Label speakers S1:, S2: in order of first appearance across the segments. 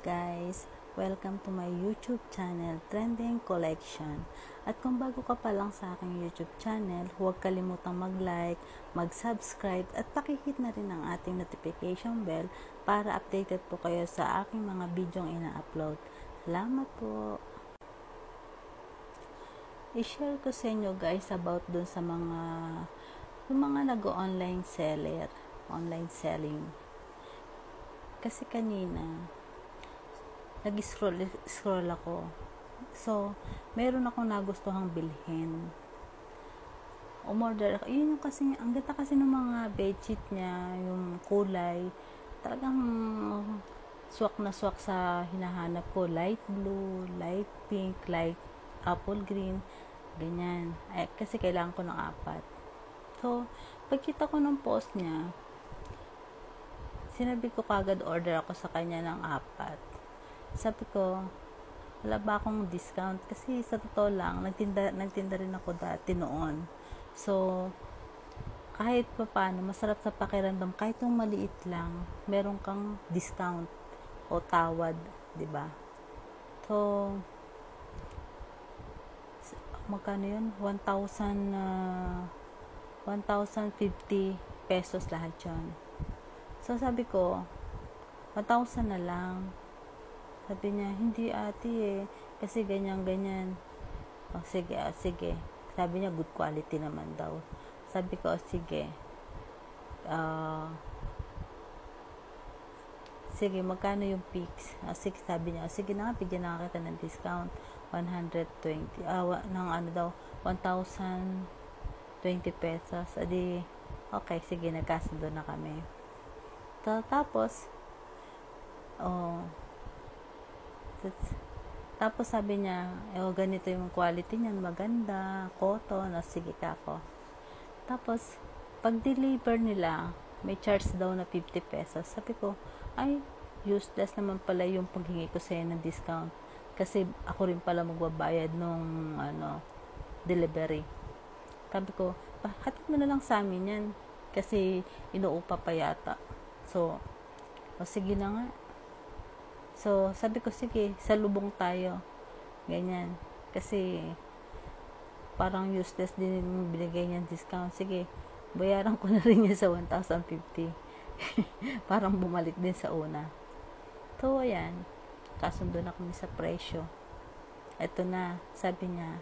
S1: guys! Welcome to my YouTube channel, Trending Collection. At kung bago ka pa lang sa aking YouTube channel, huwag kalimutang mag-like, mag-subscribe at pakihit na rin ang ating notification bell para updated po kayo sa aking mga bidyong ina-upload. Salamat po! I-share ko sa inyo guys about dun sa yung mga nag-online seller, online selling. Kasi kanina nag-scroll ako. So, meron akong nagustuhang bilhin. Umorder ako. Yun yung kasi, ang ganda kasi ng mga bedsheet niya, yung kulay. Talagang swak na swak sa hinahanap ko. Light blue, light pink, light apple green, ganyan. Kasi kailangan ko ng 4. So, pagkita ko ng post niya, sinabi ko kagad order ako sa kanya ng 4. Sabi ko, wala ba akong discount? Kasi sa totoo lang, nagtinda rin ako dati noon. So, kahit pa paano, masarap sa pakiramdam, kahit yung maliit lang, meron kang discount o tawad, di ba? So, magkano yun? 1,050 pesos lahat yun. So, sabi ko, 1,000 na lang. Sabi niya, hindi ate kasi ganyan. Sige. Sabi niya, good quality naman daw. Sabi ko, sige. Sige, magkano yung Pix? Sige, sabi niya, sige na nga, bigyan na kita ng discount. 120, ng 1,020 pesos. Adi, okay, sige, nagkasundo na kami. Tapos sabi niya, ganito yung quality niyan, maganda, cotton, sige ka ako. Tapos, pag deliver nila, may charge daw na 50 pesos. Sabi ko, ay, useless naman pala yung paghingi ko sa'yo ng discount. Kasi ako rin pala magbabayad nung delivery. Sabi ko, hatid mo na lang sa amin yan. Kasi inuupa pa yata. So, sige na nga. So, sabi ko, sige, salubong tayo. Ganyan. Kasi, parang useless din yung binigay niyang discount. Sige, bayaran ko na rin niya sa 1,050. Parang bumalik din sa una. So, ayan. Kasundo na kami sa presyo. Ito na, sabi niya,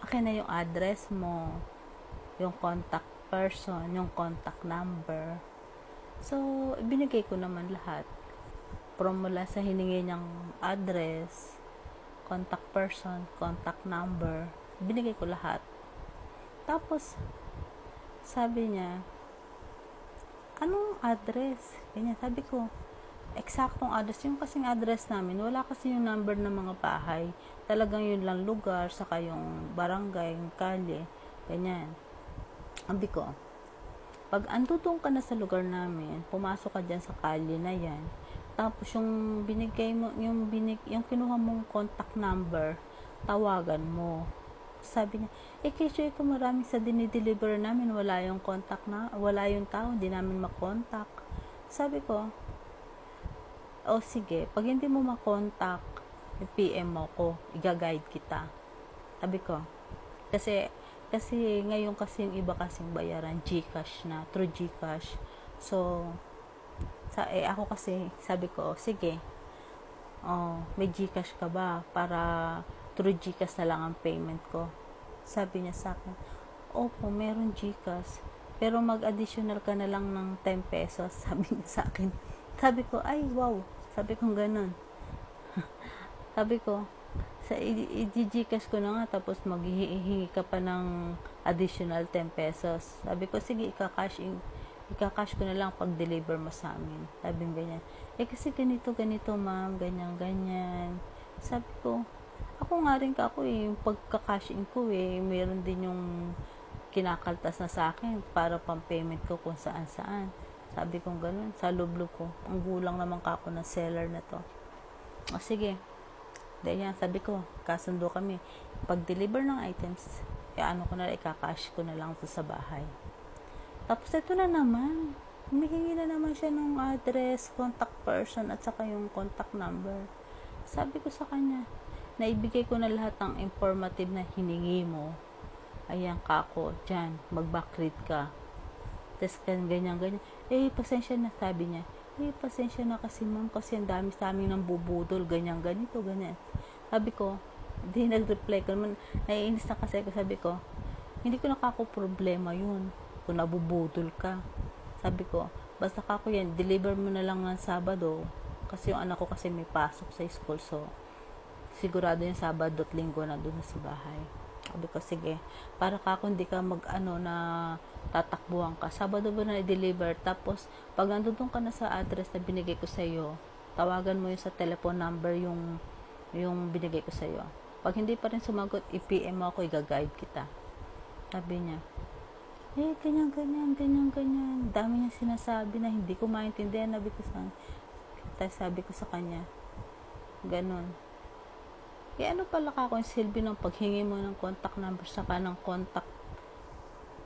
S1: akin na yung address mo, yung contact person, yung contact number. So, binigay ko naman lahat. From mula sa hiningi niyang address, contact person, contact number, binigay ko lahat. Tapos, sabi niya, anong address? Ganyan, sabi ko, eksaktong address. Yung kasing address namin, wala kasi yung number ng mga bahay. Talagang yun lang lugar, saka yung barangay, yung kalye, ganyan. Sabi ko, pag andutong ka na sa lugar namin, pumasok ka dyan sa kalye na yan, tapos yung binigay mo, yung kinuha mong contact number, tawagan mo. Sabi niya, kasi ko marami sa dinideliver namin, wala yung contact na, wala yung tao, hindi namin makontak. Sabi ko, sige, pag hindi mo makontak, PM mo ko, i-guide kita. Sabi ko, kasi ngayon kasi yung iba kasing bayaran, GCash na, through GCash. So, ako kasi, sabi ko, sige, may GCash ka ba? Para through GCash na lang ang payment ko. Sabi niya sa akin, opo, meron GCash. Pero mag-additional ka na lang ng 10 pesos, sabi niya sa akin. Sabi ko, ay, wow. Sabi ko, ganun. Sabi ko, i-GCash ko na nga, tapos maghihingi ka pa ng additional 10 pesos. Sabi ko, sige, ika-cash ko na lang pag deliver mo sa amin. Sabi ganyan. Kasi ganito ma'am, ganyan. Sabi ko, ako nga rin yung pagka-cash in ko meron din yung kinakaltas na sa akin para pang payment ko kung saan. Sabi ko ganun, sa lublo ko. Ang gulang naman ako ng seller na to. Sige. Ganyan, sabi ko, kasundo kami. Pag deliver ng items, ika-cash ko na lang sa bahay. Tapos ito na naman. humihingi na naman siya ng address, contact person, at saka yung contact number. Sabi ko sa kanya, naibigay ko na lahat ng informative na hiningi mo. Ayan kako, dyan, mag-backread ka. Tapos ganyan. Pasensya na, sabi niya. Pasensya na kasi ma'am, kasi ang dami sa amin ng bubudol, ganyan. Sabi ko, hindi nag-reply ko naman, naiinis na kasi ako, sabi ko, hindi ko problema yun, kung nabubudol ka. Sabi ko, basta kako yan, deliver mo na lang ng Sabado, kasi yung anak ko kasi may pasok sa school, so, sigurado yung Sabado at Linggo na doon sa bahay. Sabi ko, sige, para kako hindi ka na tatakbuhan ka. Sabado ba na i-deliver, tapos, pag nandun ka na sa address na binigay ko sa iyo, tawagan mo yung sa telephone number yung binigay ko sa iyo. Pag hindi pa rin sumagot, i-PM mo ako, i-guide kita. Sabi niya, ganyan. Dami niya sinasabi na hindi ko maintindihan. Sabi ko sa kanya, ganon. Ano pala kako yung silbi ng paghingi mo ng contact number saka ng contact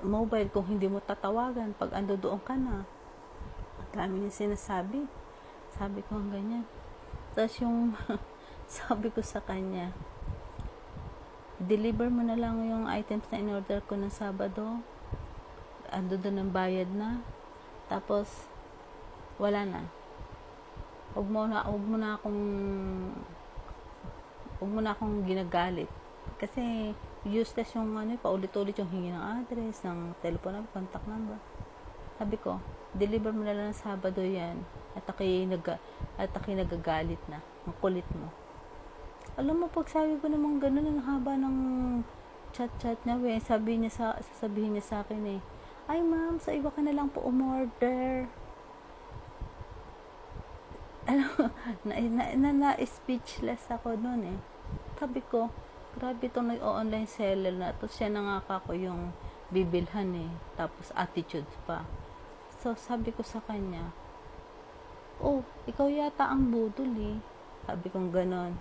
S1: mobile kung hindi mo tatawagan pag ando doon ka na. Ang dami niya sinasabi. Sabi ko ganyan. Tapos yung sabi ko sa kanya, deliver mo na lang yung items na in-order ko ng Sabado. Ando doon ang bayad na. Tapos, wala na. Huwag mo na akong ginagalit. Kasi, useless yung paulit-ulit yung hingi ng address, ng telephone number, contact number. Sabi ko, deliver mo na lang ng Sabado yan. At ako'y nagagalit na. Ang kulit mo. Alam mo, pag sabi ko naman gano'n, ang haba ng chat niya, sasabihin niya sa akin ay ma'am, sa iba ka na lang po umorder. Na-speechless ako noon Sabi ko, grabe itong nag-online seller na ito, siya na nga ako yung bibilhan tapos attitude pa. So, sabi ko sa kanya, ikaw yata ang budol Sabi kong ganon.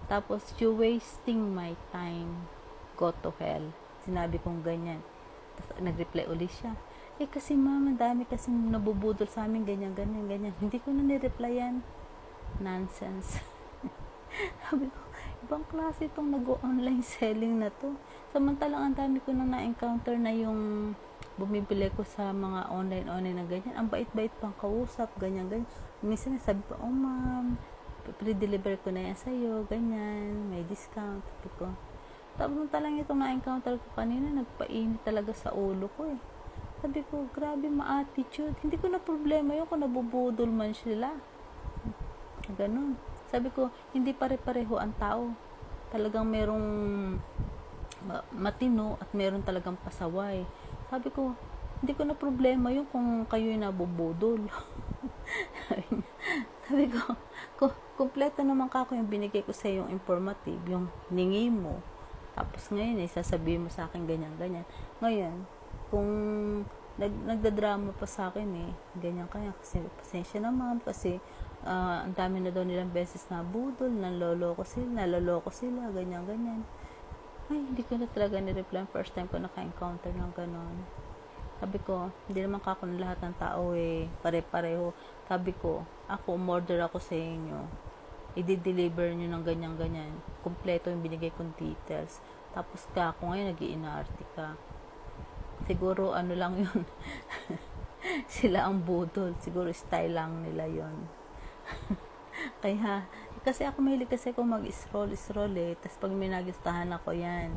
S1: Tapos, you wasting my time. Go to hell. Sinabi kong ganyan. Tapos, nag-reply ulit siya. Kasi mama, dami kasi nabubudol sa amin, ganyan. Hindi ko na ni-replyan. Nonsense. Sabi ko, ibang klase itong nag-online selling na to. Samantalang ang dami ko na na-encounter na yung bumibili ko sa mga online na ganyan. Ang bait-bait pang kausap, ganyan. Minsan sabi pa, ma'am, pre-deliver ko na yan sa'yo, ganyan, may discount. Sabi ko, tapos talang itong na-encounter ko kanina, nagpainit talaga sa ulo ko Sabi ko, grabe ma-attitude. Hindi ko na problema yun kung nabubudol man sila. Ganon. Sabi ko, hindi pare-pareho ang tao. Talagang merong matino at meron talagang pasaway. Sabi ko, hindi ko na problema yun kung kayo'y nabubudol. Sabi ko, kompleto naman kako yung binigay ko sa yung informative, yung hiningi mo. Tapos ngayon sasabihin mo sa akin ganyan. Ngayon, kung nagdadrama pa sa akin ganyan kaya, kasi pasensya na ma'am, kasi ang dami na daw nilang beses na budol, naloloko sila, ganyan. Ay, hindi ko na talaga ni-reply. First time ko naka-encounter ng ganon. Sabi ko, hindi naman kako ng lahat ng tao pare-pareho. Sabi ko, umorder ako sa inyo. I-deliver nyo ng ganyan. Kompleto yung binigay kong details. Tapos ako ngayon, nag-iinarte ka. Siguro, lang yun. Sila ang budol. Siguro, style lang nila yun. Kaya, kasi ako mahilig kasi ako mag-scroll. Tapos pag may nagustuhan ako yan,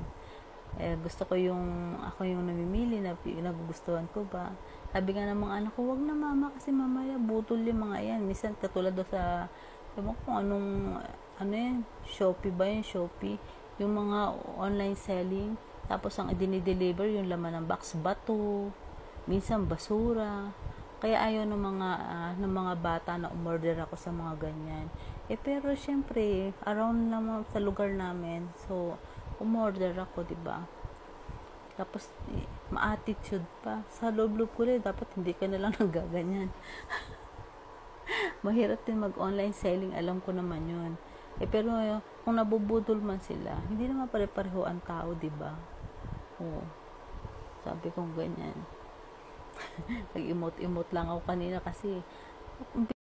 S1: gusto ko ako yung namimili na nagugustuhan ko ba. Sabi nga ng mga anak ko, wag na mama, kasi mamaya butol yung mga yan. Minsan katulad do sa kung anong Shopee ba yun, yung mga online selling, tapos ang dinideliver yung laman ng box, bato, minsan basura. Kaya ayaw ng mga bata na umorder ako sa mga ganyan. Pero syempre, around naman sa lugar namin, so umorder ako, diba? Tapos ma-attitude pa. Sa loob-loob ko dapat hindi ka na lang nagaganyan. Mahirap din mag-online selling, alam ko naman yun. Pero kung nabubudol man sila, hindi naman pare-pareho ang tao, diba? Sabi kong ganyan. Nag-emote-emote lang ako kanina kasi